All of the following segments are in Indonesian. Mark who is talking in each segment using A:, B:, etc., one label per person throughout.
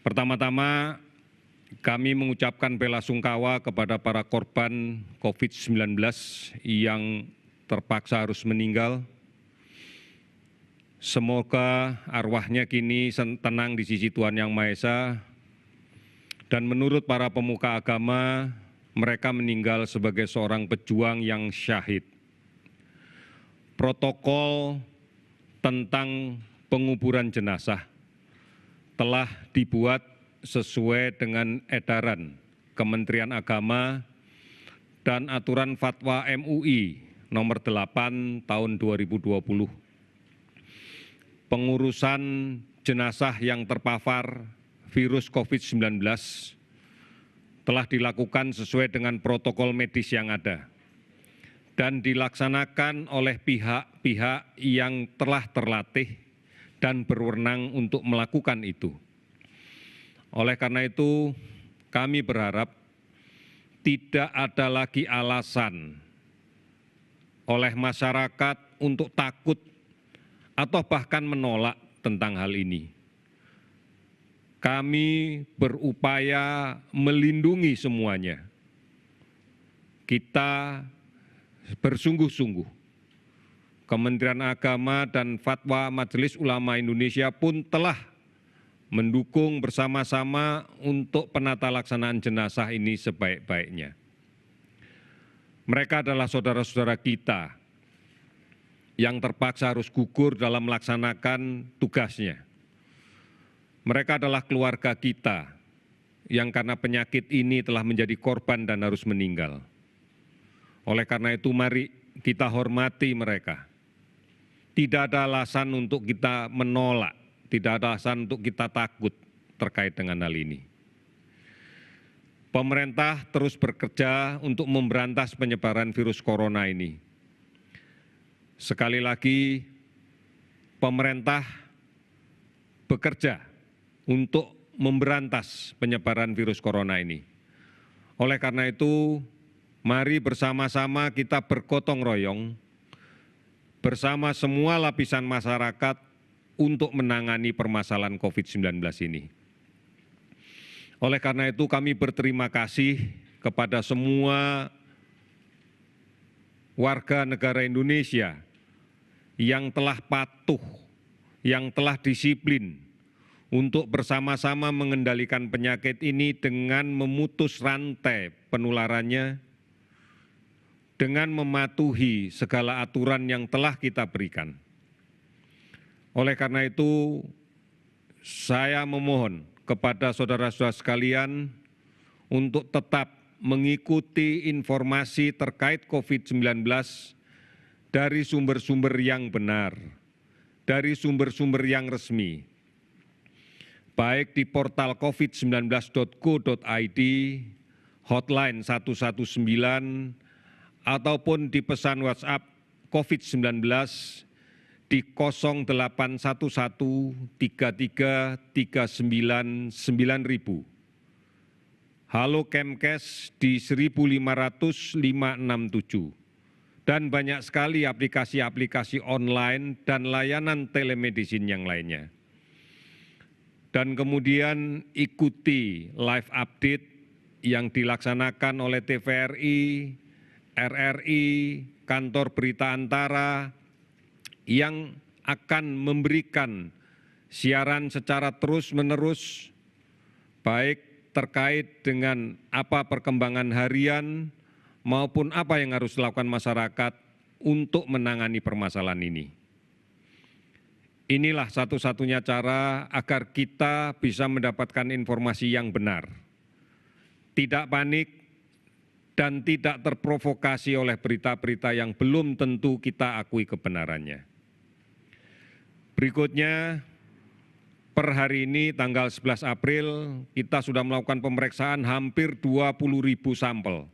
A: Pertama-tama, kami mengucapkan bela sungkawa kepada para korban COVID-19 yang terpaksa harus meninggal. Semoga arwahnya kini tenang di sisi Tuhan Yang Maha Esa. Dan menurut para pemuka agama, mereka meninggal sebagai seorang pejuang yang syahid. Protokol tentang penguburan jenazah telah dibuat sesuai dengan edaran Kementerian Agama dan aturan Fatwa MUI nomor 8 tahun 2020. Pengurusan jenazah yang terpapar virus COVID-19 telah dilakukan sesuai dengan protokol medis yang ada dan dilaksanakan oleh pihak-pihak yang telah terlatih dan berwenang untuk melakukan itu. Oleh karena itu, kami berharap tidak ada lagi alasan oleh masyarakat untuk takut atau bahkan menolak tentang hal ini. Kami berupaya melindungi semuanya. Kita bersungguh-sungguh. Kementerian Agama dan Fatwa Majelis Ulama Indonesia pun telah mendukung bersama-sama untuk penata laksanaan jenazah ini sebaik-baiknya. Mereka adalah saudara-saudara kita yang terpaksa harus gugur dalam melaksanakan tugasnya. Mereka adalah keluarga kita yang karena penyakit ini telah menjadi korban dan harus meninggal. Oleh karena itu, mari kita hormati mereka. Tidak ada alasan untuk kita menolak, tidak ada alasan untuk kita takut terkait dengan hal ini. Pemerintah terus bekerja untuk memberantas penyebaran virus corona ini. Sekali lagi, pemerintah bekerja untuk memberantas penyebaran virus corona ini. Oleh karena itu, mari bersama-sama kita bergotong royong bersama semua lapisan masyarakat untuk menangani permasalahan COVID-19 ini. Oleh karena itu, kami berterima kasih kepada semua warga negara Indonesia yang telah patuh, yang telah disiplin untuk bersama-sama mengendalikan penyakit ini dengan memutus rantai penularannya, dengan mematuhi segala aturan yang telah kita berikan. Oleh karena itu, saya memohon kepada saudara-saudara sekalian untuk tetap mengikuti informasi terkait COVID-19 dari sumber-sumber yang benar, dari sumber-sumber yang resmi, baik di portal covid19.go.id, hotline 119, ataupun di pesan WhatsApp COVID-19 di 0811 33 39 9000. Halo Kemkes di 1500 567. Dan banyak sekali aplikasi-aplikasi online dan layanan telemedicine yang lainnya. Dan kemudian ikuti live update yang dilaksanakan oleh TVRI, RRI, Kantor Berita Antara, yang akan memberikan siaran secara terus-menerus, baik terkait dengan apa perkembangan harian maupun apa yang harus dilakukan masyarakat untuk menangani permasalahan ini. Inilah satu-satunya cara agar kita bisa mendapatkan informasi yang benar, tidak panik, dan tidak terprovokasi oleh berita-berita yang belum tentu kita akui kebenarannya. Berikutnya, per hari ini tanggal 11 April, kita sudah melakukan pemeriksaan hampir 20.000 sampel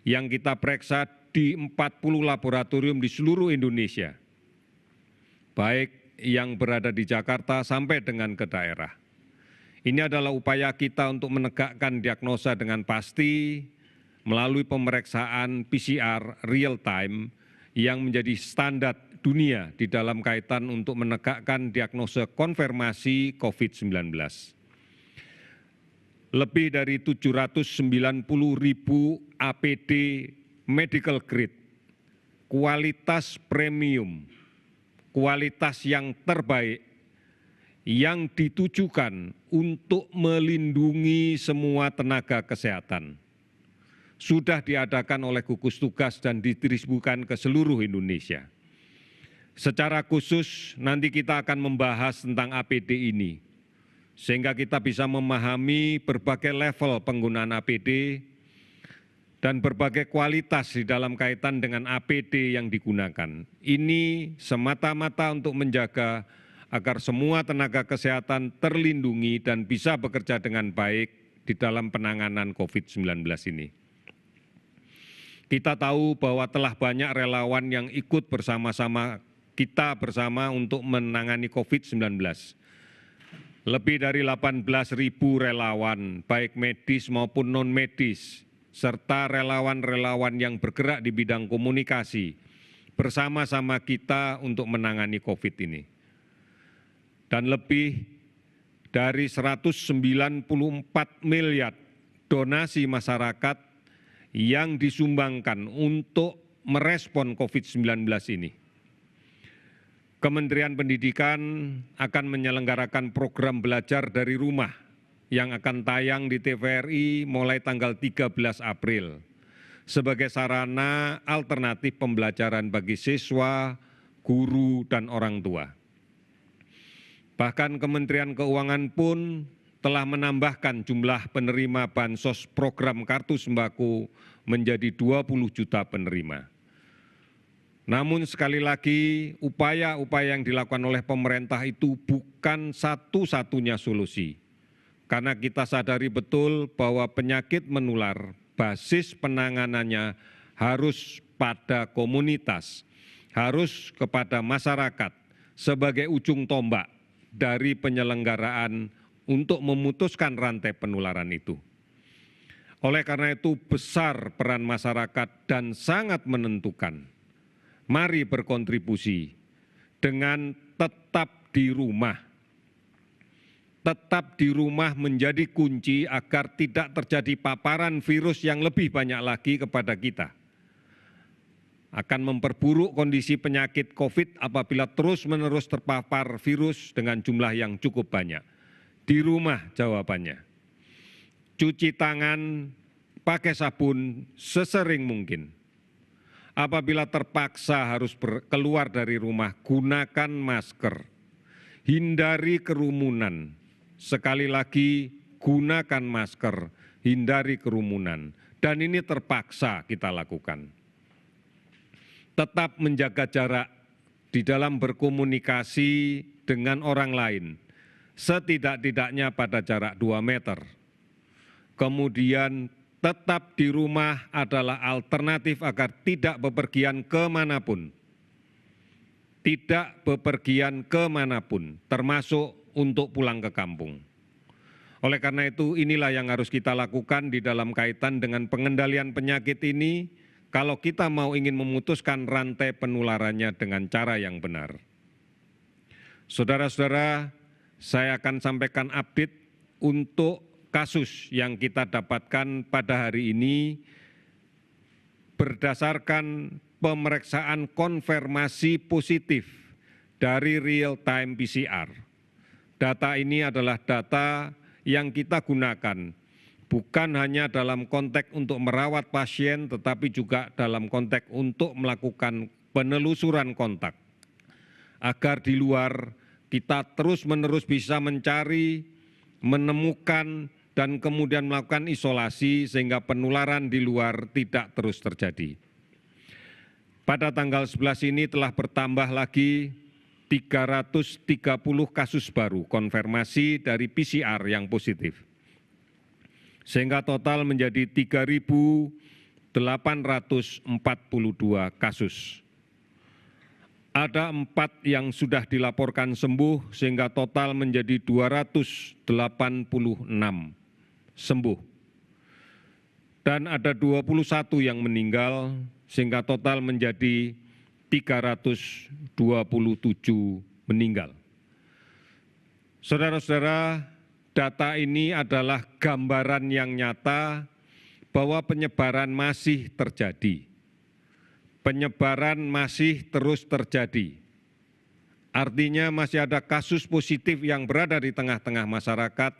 A: yang kita periksa di 40 laboratorium di seluruh Indonesia, baik yang berada di Jakarta sampai dengan ke daerah. Ini adalah upaya kita untuk menegakkan diagnosa dengan pasti melalui pemeriksaan PCR real time yang menjadi standar dunia di dalam kaitan untuk menegakkan diagnosa konfirmasi COVID-19. lebih dari 790.000 APD medical grade, kualitas premium, kualitas yang terbaik, yang ditujukan untuk melindungi semua tenaga kesehatan. Sudah diadakan oleh gugus tugas dan didistribusikan ke seluruh Indonesia. Secara khusus nanti kita akan membahas tentang APD ini, sehingga kita bisa memahami berbagai level penggunaan APD dan berbagai kualitas di dalam kaitan dengan APD yang digunakan. Ini semata-mata untuk menjaga agar semua tenaga kesehatan terlindungi dan bisa bekerja dengan baik di dalam penanganan COVID-19 ini. Kita tahu bahwa telah banyak relawan yang ikut bersama-sama kita bersama untuk menangani COVID-19. Lebih dari 18.000 relawan, baik medis maupun non-medis, serta relawan-relawan yang bergerak di bidang komunikasi, bersama-sama kita untuk menangani COVID ini. Dan lebih dari 194 miliar donasi masyarakat yang disumbangkan untuk merespon COVID-19 ini. Kementerian Pendidikan akan menyelenggarakan program belajar dari rumah yang akan tayang di TVRI mulai tanggal 13 April sebagai sarana alternatif pembelajaran bagi siswa, guru, dan orang tua. Bahkan Kementerian Keuangan pun telah menambahkan jumlah penerima bansos program kartu sembako menjadi 20 juta penerima. Namun sekali lagi, upaya-upaya yang dilakukan oleh pemerintah itu bukan satu-satunya solusi. Karena kita sadari betul bahwa penyakit menular, basis penanganannya harus pada komunitas, harus kepada masyarakat sebagai ujung tombak dari penyelenggaraan untuk memutuskan rantai penularan itu. Oleh karena itu besar peran masyarakat dan sangat menentukan. Mari berkontribusi dengan tetap di rumah. Tetap di rumah menjadi kunci agar tidak terjadi paparan virus yang lebih banyak lagi kepada kita. Akan memperburuk kondisi penyakit COVID apabila terus-menerus terpapar virus dengan jumlah yang cukup banyak. Di rumah jawabannya. Cuci tangan, pakai sabun sesering mungkin. Apabila terpaksa harus keluar dari rumah, gunakan masker. Hindari kerumunan. Sekali lagi, gunakan masker, hindari kerumunan. Dan ini terpaksa kita lakukan. Tetap menjaga jarak di dalam berkomunikasi dengan orang lain. Setidak-tidaknya pada jarak 2 meter. Kemudian tetap di rumah adalah alternatif agar tidak bepergian kemanapun. Tidak bepergian kemanapun, termasuk untuk pulang ke kampung. Oleh karena itu inilah yang harus kita lakukan di dalam kaitan dengan pengendalian penyakit ini kalau kita mau ingin memutuskan rantai penularannya dengan cara yang benar. Saudara-saudara, saya akan sampaikan update untuk kasus yang kita dapatkan pada hari ini berdasarkan pemeriksaan konfirmasi positif dari real-time PCR. Data ini adalah data yang kita gunakan bukan hanya dalam konteks untuk merawat pasien, tetapi juga dalam konteks untuk melakukan penelusuran kontak. Agar di luar kita terus-menerus bisa mencari, menemukan, dan kemudian melakukan isolasi sehingga penularan di luar tidak terus terjadi. Pada tanggal 11 ini telah bertambah lagi 330 kasus baru konfirmasi dari PCR yang positif. Sehingga total menjadi 3.842 kasus. Ada 4 yang sudah dilaporkan sembuh sehingga total menjadi 286 sembuh. Dan ada 21 yang meninggal sehingga total menjadi 327 meninggal. Saudara-saudara, data ini adalah gambaran yang nyata bahwa penyebaran masih terjadi. Penyebaran masih terus terjadi. Artinya masih ada kasus positif yang berada di tengah-tengah masyarakat,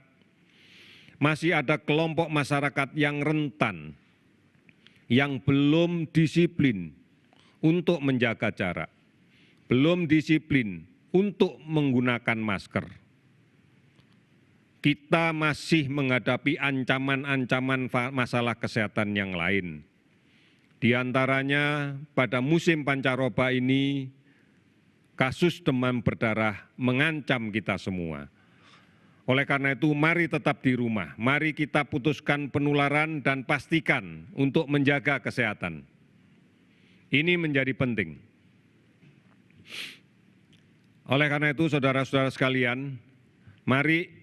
A: masih ada kelompok masyarakat yang rentan, yang belum disiplin untuk menjaga jarak, belum disiplin untuk menggunakan masker. Kita masih menghadapi ancaman-ancaman masalah kesehatan yang lain. Di antaranya pada musim pancaroba ini, kasus demam berdarah mengancam kita semua. Oleh karena itu, mari tetap di rumah. Mari kita putuskan penularan dan pastikan untuk menjaga kesehatan. Ini menjadi penting. Oleh karena itu, saudara-saudara sekalian, mari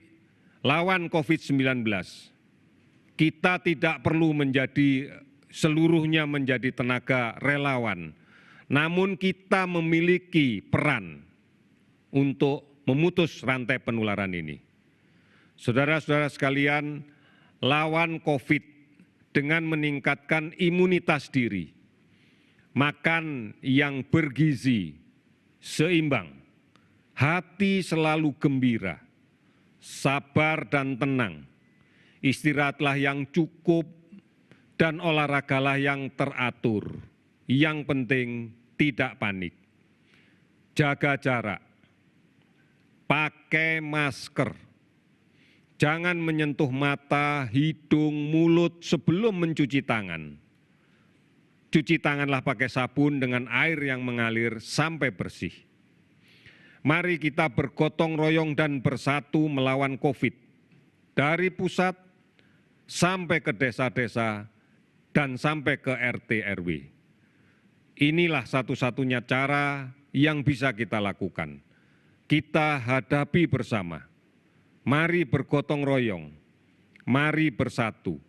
A: lawan COVID-19. Kita tidak perlu seluruhnya menjadi tenaga relawan. Namun kita memiliki peran untuk memutus rantai penularan ini. Saudara-saudara sekalian, lawan COVID dengan meningkatkan imunitas diri, makan yang bergizi, seimbang, hati selalu gembira, sabar dan tenang, istirahatlah yang cukup, dan olahragalah yang teratur. Yang penting tidak panik, jaga jarak, pakai masker, jangan menyentuh mata, hidung, mulut sebelum mencuci tangan. Cuci tanganlah pakai sabun dengan air yang mengalir sampai bersih. Mari kita bergotong royong dan bersatu melawan COVID, dari pusat sampai ke desa-desa dan sampai ke RT RW. Inilah satu-satunya cara yang bisa kita lakukan. Kita hadapi bersama. Mari bergotong royong. Mari bersatu.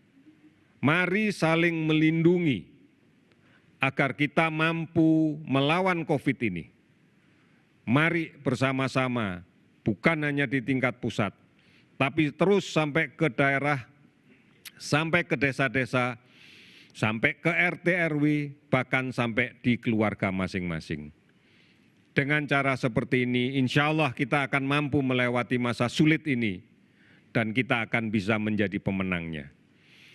A: Mari saling melindungi agar kita mampu melawan COVID ini. Mari bersama-sama, bukan hanya di tingkat pusat, tapi terus sampai ke daerah, sampai ke desa-desa, sampai ke RT RW, bahkan sampai di keluarga masing-masing. Dengan cara seperti ini, insya Allah kita akan mampu melewati masa sulit ini dan kita akan bisa menjadi pemenangnya.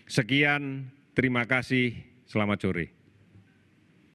A: Sekian, terima kasih, selamat sore.